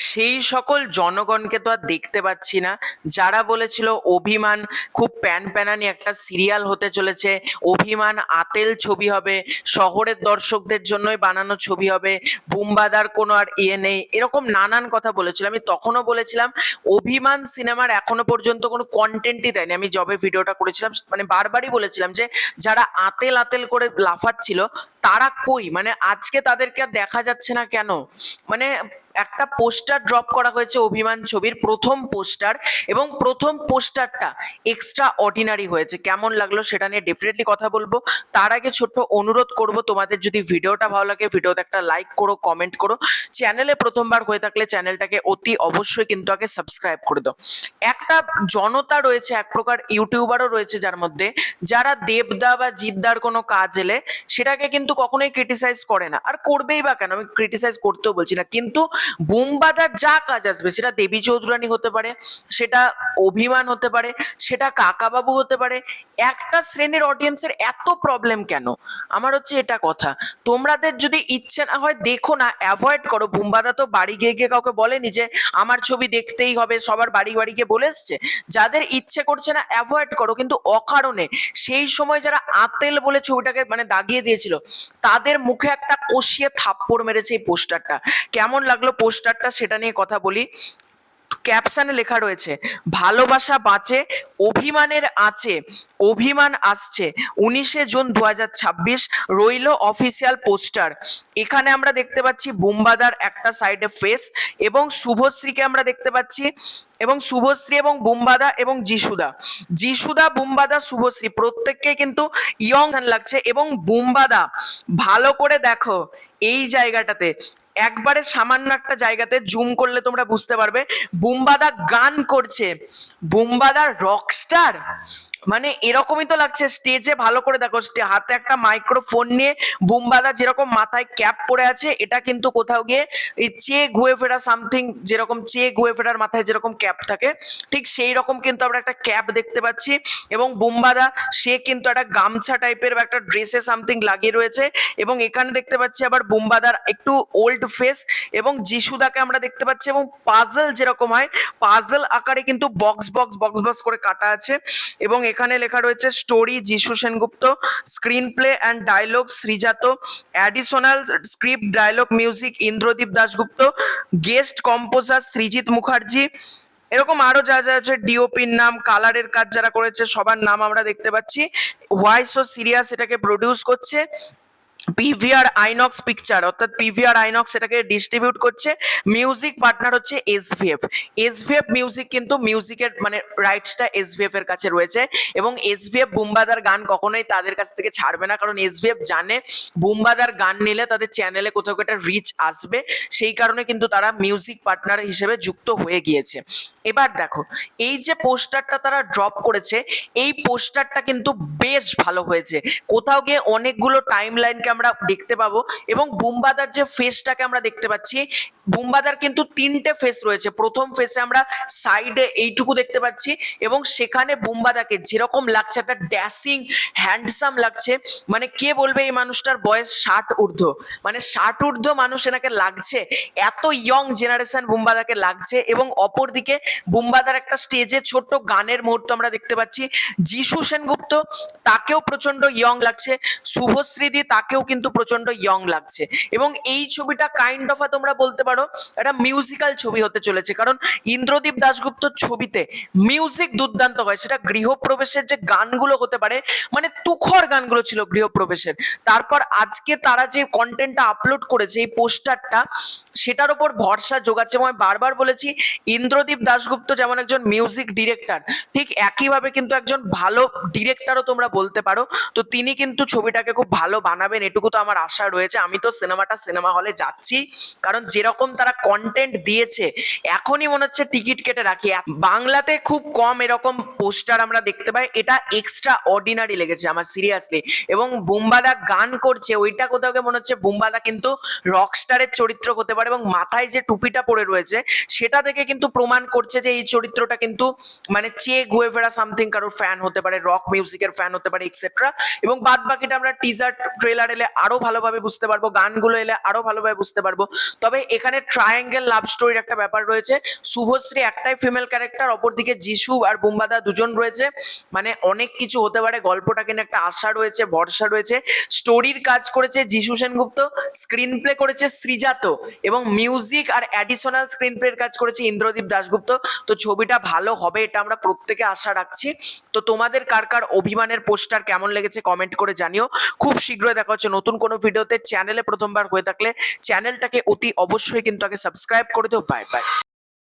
সেই সকল জনগণকে তো আর দেখতে পাচ্ছি না যারা বলেছিল অভিমান খুব প্যান প্যানানি একটা সিরিয়াল হতে চলেছে, অভিমান আতেল ছবি হবে, শহরের দর্শকদের জন্যই বানানো ছবি হবে, বুম্বাদার কোনো আর ইয়ে নেই, এরকম নানান কথা বলেছিল। আমি তখনও বলেছিলাম অভিমান সিনেমার এখনো পর্যন্ত কোনো কন্টেন্টই দেয়নি। আমি যবে ভিডিওটা করেছিলাম মানে বারবারই বলেছিলাম যে যারা আতেল আতেল করে লাফাচ্ছিল তারা কই, মানে আজকে তাদেরকে আর দেখা যাচ্ছে না কেন? মানে একটা পোস্টার ড্রপ করা হয়েছে অভিমান ছবির প্রথম পোস্টার, এবং প্রথম পোস্টারটা এক্সট্রা অর্ডিনারি হয়েছে। কেমন লাগলো সেটা নিয়ে ডেফিনেটলি কথা বলবো। তার আগে ছোট্ট অনুরোধ করব, তোমাদের যদি ভিডিওটা ভালো লাগে ভিডিওতে একটা লাইক করো, কমেন্ট করো, চ্যানেলে প্রথমবার হয়ে থাকলে চ্যানেলটাকে অতি অবশ্যই কিন্তু আগে সাবস্ক্রাইব করে দাও। একটা জনতা রয়েছে, এক প্রকার ইউটিউবারও রয়েছে যার মধ্যে, যারা দেবদা বা জিদ্দার কোনো কাজ এলে সেটাকে কিন্তু কখনোই ক্রিটিসাইজ করে না, আর করবেই বা কেন, আমি ক্রিটিসাইজ করতেও বলছি না, কিন্তু বুম্বাদার যা কাজ আসবে, সেটা দেবী চৌধুরানী হতে পারে, সেটা অভিমান হতে পারে, সেটা কাকাবাবু হতে পারে, একটা শ্রেণীর অডিয়েন্সের এত প্রবলেম কেন? আমার হচ্ছে এটা কথা। তোমাদের যদি ইচ্ছে না হয় দেখো না, অ্যাভয়েড করো। বুম্বাদা তো বাড়ি গিয়ে গিয়ে কাউকে বলেনি যে আমার ছবি দেখতেই হবে, সবার বাড়ি বাড়ি গিয়ে বলে এসছে। যাদের ইচ্ছে করছে না অ্যাভয়েড করো, কিন্তু অকারণে সেই সময় যারা আতেল বলে ছবিটাকে মানে দাগিয়ে দিয়েছিল তাদের মুখে একটা কষিয়ে থাপ্পড় মেরেছে এই পোস্টারটা। কেমন লাগলো পোস্টারটা সেটা নিয়ে কথা বলি। ক্যাপশনে লেখা রয়েছে, ভালোবাসা বাঁচে অভিমানের আঁচে, অভিমান আসছে 19 জুন 2026, রইল অফিসিয়াল পোস্টার। এখানে আমরা দেখতে পাচ্ছি বুম্বাদার একটা সাইডে ফেস, এবং শুভশ্রীকে আমরা দেখতে পাচ্ছি, এবং শুভশ্রী এবং বুম্বাদা এবং যিশুদা, যিশুদা বুম্বাদা শুভশ্রী প্রত্যেককে কিন্তু ইয়ং লাগছে। এবং বুম্বাদা ভালো করে দেখো এই জায়গাটাতে, একবারে সামান্য একটা জায়গাতে জুম করলে তোমরা বুঝতে পারবে বুম্বাদা গান করছে। বুম্বাদা রকস্টার, মানে এরকমই তো লাগছে স্টেজে। ভালো করে দেখো, হাতে একটা মাইক্রোফোন নিয়ে বুম্বাদা যেরকম মাথায় ক্যাপ পরে আছে, এটা কিন্তু কোথাও গিয়ে এই চে ঘুয়ে ফেরা সামথিং, যেরকম চে ঘুয়ে ফেরার মাথায় যেরকম ক্যাপ থাকে ঠিক সেই রকম কিন্তু আমরা একটা ক্যাপ দেখতে পাচ্ছি। এবং বুম্বাদা সে কিন্তু একটা গামছা টাইপের বা একটা ড্রেসে সামথিং লাগিয়ে রয়েছে। এবং এখানে দেখতে পাচ্ছি আবার বুম্বাদার একটু ওল্ড ফেস, এবং যিশুদাকে আমরা দেখতে পাচ্ছি, এবং পাজল যেরকম হয় পাজল আকারে কিন্তু বক্স বক্স বক্স বক্স করে কাটা আছে। এবং এখানে লেখা রয়েছে story Jishu Sengupta, screenplay and dialogue Srijato, additional script dialogue music Indradeep Dasgupta, guest composer Srijit Mukherjee, এরকম আরো যা যা আছে, ডিওপির নাম, কালারের কাজ যারা করেছে সবার নাম আমরা দেখতে পাচ্ছি। ওয়াই সো সিরিয়াস এটাকে প্রডিউস করছে পিভিআর আইনক্স পিকচার, অর্থাৎ পিভিআর আইনক্স এটাকে ডিস্ট্রিবিউট করছে। মিউজিক পার্টনার হচ্ছে এসভিএফ। এসভিএফ মিউজিক কিন্তু মিউজিকের মানে রাইটসটা এসভিএফ এর কাছে রয়েছে, এবং এসভিএফ বুম্বাদার গান কখনোই তাদের কাছ থেকে ছাড়বে না, কারণ এসভিএফ জানে বুম্বাদার গান নিলে তাদের চ্যানেলে কোথাও একটা রিচ আসবে, সেই কারণে কিন্তু তারা মিউজিক পার্টনার হিসেবে যুক্ত হয়ে গিয়েছে। এবার দেখো এই যে পোস্টারটা তারা ড্রপ করেছে, এই পোস্টারটা কিন্তু বেশ ভালো হয়েছে। কোথাও গিয়ে অনেকগুলো টাইম লাইনকে আমরা দেখতে পাবো, এবং বুম্বাদার যে ফেসটাকে আমরা দেখতে পাচ্ছি, বুম্বাদার কিন্তু 3টে ফেস রয়েছে। প্রথম ফেসে আমরা সাইডে এইটুকু দেখতে পাচ্ছি, এবং সেখানে বুম্বাদাকে যেরকম লাগছে একটা ড্যাসিং হ্যান্ডসাম লাগছে, মানে কে বলবে এই মানুষটার বয়স 60 ঊর্ধ্ব, মানে 60 ঊর্ধ্ব মানুষ এনাকে লাগছে, এত ইয়ং জেনারেশন বুম্বাদাকে লাগছে। এবং অপরদিকে বুম্বাদার একটা স্টেজে ছোট্ট গানের মুহূর্ত আমরা দেখতে পাচ্ছি। যিশু সেনগুপ্ত তাকেও প্রচন্ড ইয়ং লাগছে, শুভশ্রীদি তাকেও কিন্তু প্রচন্ড ইয়ং লাগছে। এবং এই ছবিটা কাইন্ড অফ তোমরা বলতে পারো একটা মিউজিক্যাল ছবি হতে চলেছে, কারণ ইন্দ্রদীপ দাশগুপ্তর ছবিতে মিউজিক দুর্দান্ত হয়। সেটা গৃহপ্রবেশের যে গানগুলো হতে পারে, মানে তুখর গানগুলো ছিল গৃহপ্রবেশের। তারপর আজকে তারা যে কন্টেন্টটা আপলোড করেছে এই পোস্টারটা, সেটার উপর ভরসা জোগাচ্ছে। আমি বারবার বলেছি ইন্দ্রদীপ দাশগুপ্ত যেমন একজন মিউজিক ডিরেক্টর, ঠিক একইভাবে কিন্তু একজন ভালো ডিরেক্টরও তোমরা বলতে পারো। তো তিনি কিন্তু ছবিটাকে খুব ভালো বানাবেন, এটুকু তো আমার আশা রয়েছে। আমি তো সিনেমা হলে যাচ্ছি, কারণ যেরকম তারা কন্টেন্ট দিয়েছে এখনই মনে হচ্ছে টিকিট কেটে রাখি। বাংলাতে খুব কম এরকম পোস্টার আমরা দেখতে পাই, এটা এক্সট্রা অর্ডিনারি লেগেছে আমার সিরিয়াসলি। এবং বুম্বাদা গান করছে, ওইটা কোথাও গিয়ে মনে হচ্ছে বুম্বাদা কিন্তু রকস্টারের চরিত্র হতে পারে, এবং মাথায় যে টুপিটা পরে রয়েছে সেটা থেকে কিন্তু প্রমাণ করছে যে এই চরিত্রটা কিন্তু মানে চে গুয়েভেরা সামথিং কারোর ফ্যান হতে পারে, রক মিউজিকের ফ্যান হতে পারে এক্সেট্রা। এবং বাদ বাকিটা আমরা টিজার ট্রেলারে এলে আরো ভালোভাবে বুঝতে পারবো, গানগুলো এলে আরো ভালোভাবে বুঝতে পারবো। তবে এখানে ট্রায়াঙ্গেল লাভ স্টোরির একটা ব্যাপার রয়েছে। শুভশ্রী একটাই ফিমেল ক্যারেক্টার, অপরদিকে যিশু আর বুম্বাদা দুজন রয়েছে, মানে অনেক কিছু হতে পারে। গল্পটা কিনে একটা আশা রয়েছে, ভরসা রয়েছে। স্টোরির কাজ করেছে যিশু সেনগুপ্ত, স্ক্রিন প্লে করেছে সৃজাত, এবং মিউজিক আর অ্যাডিশনাল স্ক্রিন প্লের কাজ করেছে ইন্দ্রদীপ দাশগুপ্ত। তো ছবিটা ভালো হবে এটা আমরা প্রত্যেকে আশা রাখছি। তো তোমাদের কার কার অভিমানের পোস্টার কেমন লেগেছে কমেন্ট করে জানিও। খুব শীঘ্রই দেখা হচ্ছে নতুন কোনো ভিডিওতে। চ্যানেলে প্রথমবার হয়ে থাকলে চ্যানেলটাকে অতি অবশ্যই কিন্তু আগে সাবস্ক্রাইব করে দিও। Bye bye.